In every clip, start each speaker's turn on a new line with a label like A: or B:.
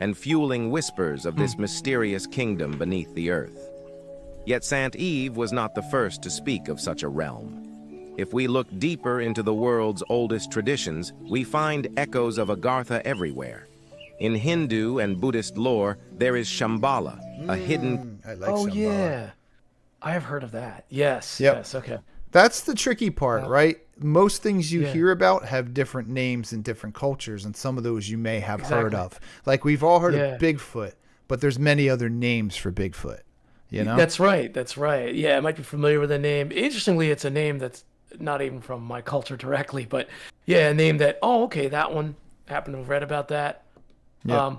A: and fueling whispers of this mysterious kingdom beneath the earth. Yet Saint Eve was not the first to speak of such a realm. If we look deeper into the world's oldest traditions, we find echoes of Agartha everywhere. In Hindu and Buddhist lore, there is Shambhala, a hidden...
B: I like
C: Oh
B: Shambhala.
C: yeah, I have heard of that. Yes.
B: Yep.
C: Yes. Okay.
B: That's the tricky part, right? Most things you
C: Yeah.
B: hear about have different names in different cultures, and some of those you may have heard
C: Exactly.
B: of. Like we've all heard
C: Yeah.
B: of Bigfoot, but there's many other names for Bigfoot. You know?
C: That's right. That's right. Yeah, I might be familiar with the name. Interestingly, it's a name that's not even from my culture directly, but yeah, a name that, oh, okay, that one, happened to have read about that.
B: Yeah.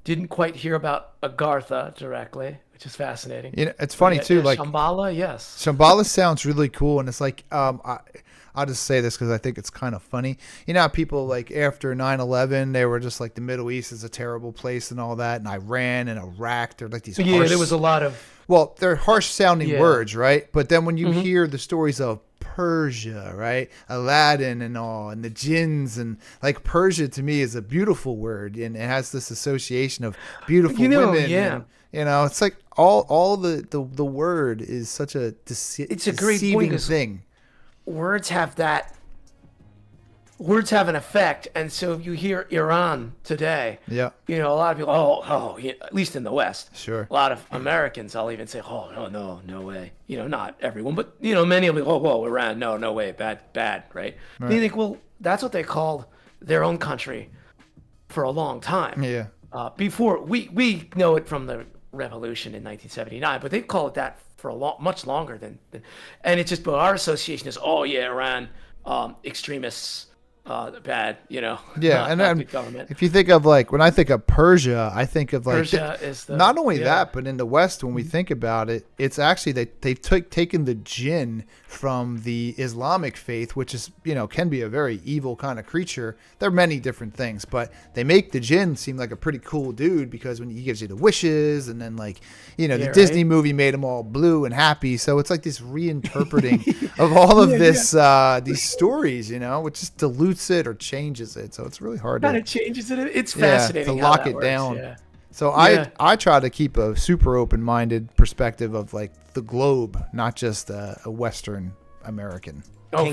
C: Didn't quite hear about Agartha directly, which is fascinating.
B: You know, it's funny
C: Yeah,
B: too.
C: yeah,
B: Like
C: Shambhala, yes.
B: Shambhala sounds really cool, and it's like I'll just say this because I think it's kind of funny. You know how people like after 9/11, they were just like the Middle East is a terrible place and all that, and Iran and Iraq, they're like these
C: Yeah,
B: harsh,
C: there was a lot of,
B: well, they're harsh sounding
C: Yeah.
B: words, right? But then when you hear the stories of Persia, right? Aladdin and all, and the jinns, and like Persia to me is a beautiful word, and it has this association of beautiful women.
C: yeah.
B: And, you know, it's like all the word is such a
C: It's a great point,
B: deceiving
C: 'cause
B: thing.
C: words have an effect, and so if you hear Iran today,
B: Yeah,
C: you know, a lot of people, yeah, at least in the West,
B: sure.
C: a lot of Americans, I'll even say, oh, no way. You know, not everyone, but, you know, many will be, whoa, Iran, no way, bad, right? And you think, well, that's what they called their own country for a long time.
B: Yeah.
C: Before, we know it from the revolution in 1979, but they call it that for much longer than, and it's just, but our association is, oh yeah, Iran, extremists, bad, you know.
B: Yeah,
C: not,
B: and
C: not
B: then
C: good government.
B: if you think of like when I think of Persia, I think of like
C: Persia is the,
B: not only
C: yeah.
B: that, but in the West, when we think about it, it's actually they've taken the jinn from the Islamic faith, which is, you know, can be a very evil kind of creature. There are many different things, but they make the jinn seem like a pretty cool dude because when he gives you the wishes, and then like, you know,
C: Yeah,
B: the Disney
C: right?
B: movie made them all blue and happy, so it's like this reinterpreting of all of these stories, you know, which just dilutes it or changes it. So it's really hard
C: Kind
B: to
C: of changes it. It's
B: yeah,
C: fascinating
B: to
C: how
B: lock
C: that
B: it
C: works,
B: down.
C: yeah.
B: So
C: Yeah.
B: I try to keep a super open-minded perspective of like the globe, not just a Western American.
C: Oh, for